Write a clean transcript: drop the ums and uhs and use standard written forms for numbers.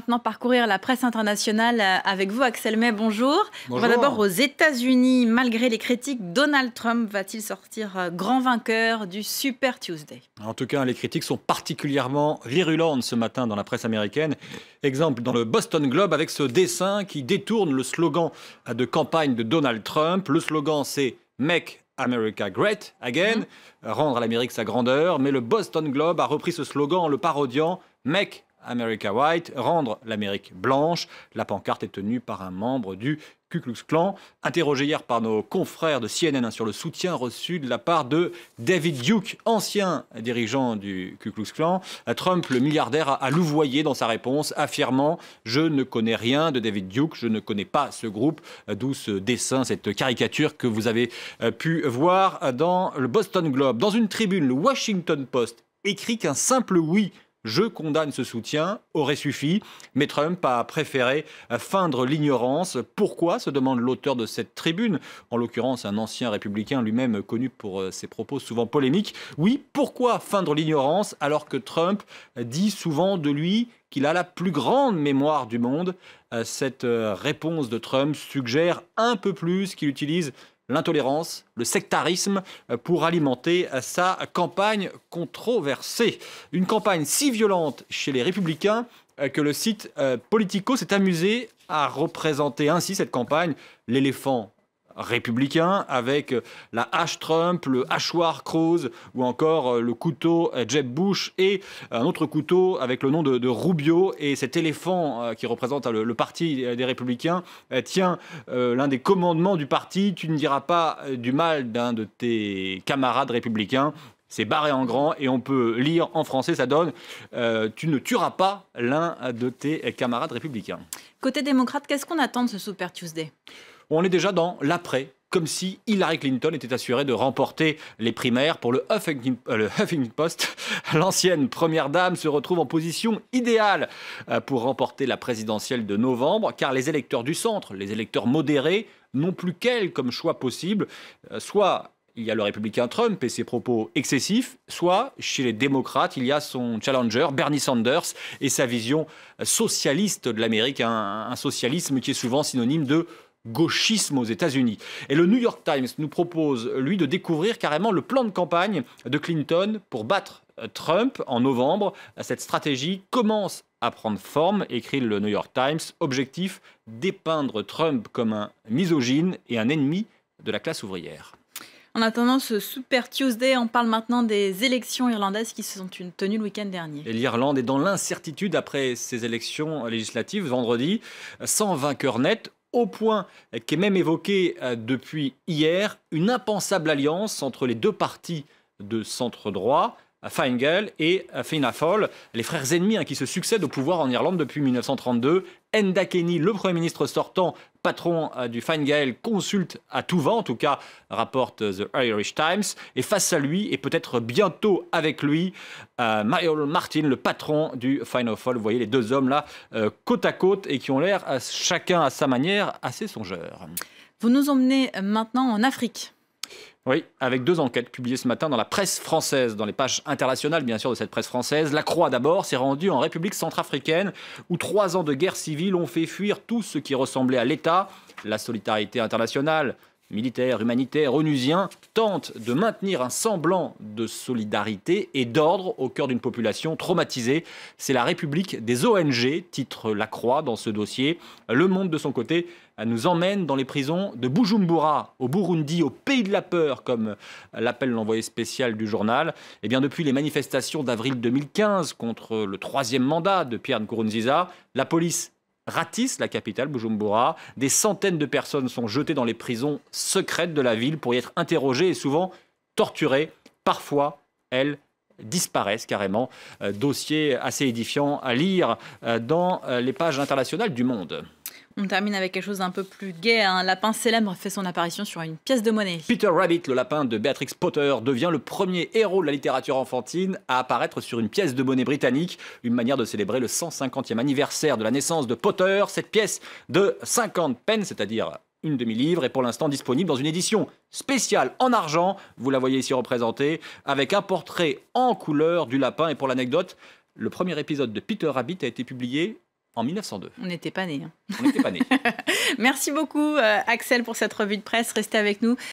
Maintenant parcourir la presse internationale avec vous, Axel May, bonjour. Bonjour. On va d'abord aux États-Unis. Malgré les critiques, Donald Trump va-t-il sortir grand vainqueur du Super Tuesday? En tout cas, les critiques sont particulièrement virulentes ce matin dans la presse américaine. Exemple dans le Boston Globe avec ce dessin qui détourne le slogan de campagne de Donald Trump. Le slogan, c'est « Make America Great Again », rendre à l'Amérique sa grandeur. Mais le Boston Globe a repris ce slogan en le parodiant « Make America White », rendre l'Amérique blanche. La pancarte est tenue par un membre du Ku Klux Klan. Interrogé hier par nos confrères de CNN sur le soutien reçu de la part de David Duke, ancien dirigeant du Ku Klux Klan, Trump, le milliardaire, a louvoyé dans sa réponse, affirmant « Je ne connais rien de David Duke, je ne connais pas ce groupe », d'où ce dessin, cette caricature que vous avez pu voir dans le Boston Globe. Dans une tribune, le Washington Post écrit qu'un simple « oui » je condamne ce soutien, aurait suffi, mais Trump a préféré feindre l'ignorance. Pourquoi, se demande l'auteur de cette tribune, en l'occurrence un ancien républicain lui-même connu pour ses propos souvent polémiques. Oui, pourquoi feindre l'ignorance alors que Trump dit souvent de lui qu'il a la plus grande mémoire du monde? Cette réponse de Trump suggère un peu plus qu'il utilise l'intolérance, le sectarisme pour alimenter sa campagne controversée. Une campagne si violente chez les Républicains que le site Politico s'est amusé à représenter ainsi cette campagne, l'éléphant républicain avec la hache Trump, le hachoir Cruz ou encore le couteau Jeb Bush et un autre couteau avec le nom de Rubio. Et cet éléphant qui représente le parti des Républicains tient l'un des commandements du parti: tu ne diras pas du mal d'un de tes camarades républicains. C'est barré en grand et on peut lire en français, ça donne tu ne tueras pas l'un de tes camarades républicains. Côté démocrate, qu'est-ce qu'on attend de ce Super Tuesday? On est déjà dans l'après, comme si Hillary Clinton était assurée de remporter les primaires. Pour le Huffington Post, l'ancienne première dame se retrouve en position idéale pour remporter la présidentielle de novembre, car les électeurs du centre, les électeurs modérés, n'ont plus qu'elle comme choix possible. Soit il y a le républicain Trump et ses propos excessifs, soit chez les démocrates, il y a son challenger Bernie Sanders et sa vision socialiste de l'Amérique, un socialisme qui est souvent synonyme de gauchisme aux États-Unis. Et le New York Times nous propose, lui, de découvrir carrément le plan de campagne de Clinton pour battre Trump en novembre. Cette stratégie commence à prendre forme, écrit le New York Times. Objectif, dépeindre Trump comme un misogyne et un ennemi de la classe ouvrière. En attendant ce Super Tuesday, on parle maintenant des élections irlandaises qui se sont tenues le week-end dernier. Et l'Irlande est dans l'incertitude après ces élections législatives vendredi, sans vainqueur net, au point qu'est même évoquée depuis hier une impensable alliance entre les deux partis de centre-droit, Fine Gael et Fianna Fáil, les frères ennemis qui se succèdent au pouvoir en Irlande depuis 1932. Enda Kenny, le Premier ministre sortant, patron du Fine Gael, consulte à tout va, en tout cas rapporte The Irish Times. Et face à lui, et peut-être bientôt avec lui, Michael Martin, le patron du Fianna Fáil. Vous voyez les deux hommes là, côte à côte, et qui ont l'air, chacun à sa manière, assez songeurs. Vous nous emmenez maintenant en Afrique. Oui, avec deux enquêtes publiées ce matin dans la presse française, dans les pages internationales bien sûr de cette presse française. La Croix d'abord s'est rendue en République centrafricaine où 3 ans de guerre civile ont fait fuir tout ce qui ressemblait à l'État. La solidarité internationale, militaire, humanitaire, onusien, tente de maintenir un semblant de solidarité et d'ordre au cœur d'une population traumatisée. C'est la République des ONG, titre La Croix dans ce dossier. Le Monde, de son côté, nous emmène dans les prisons de Bujumbura, au Burundi, au pays de la peur, comme l'appelle l'envoyé spécial du journal. Et bien depuis les manifestations d'avril 2015 contre le 3e mandat de Pierre Nkurunziza, la police ratisse la capitale, Bujumbura. Des centaines de personnes sont jetées dans les prisons secrètes de la ville pour y être interrogées et souvent torturées. Parfois, elles disparaissent carrément. Dossier assez édifiant à lire dans les pages internationales du Monde. On termine avec quelque chose d'un peu plus gai. Un lapin célèbre fait son apparition sur une pièce de monnaie. Peter Rabbit, le lapin de Beatrix Potter, devient le premier héros de la littérature enfantine à apparaître sur une pièce de monnaie britannique. Une manière de célébrer le 150e anniversaire de la naissance de Potter. Cette pièce de 50 pence, c'est-à-dire une demi-livre, est pour l'instant disponible dans une édition spéciale en argent. Vous la voyez ici représentée, avec un portrait en couleur du lapin. Et pour l'anecdote, le premier épisode de Peter Rabbit a été publié en 1902. On n'était pas nés. On n'était pas nés. Merci beaucoup, Axel, pour cette revue de presse. Restez avec nous.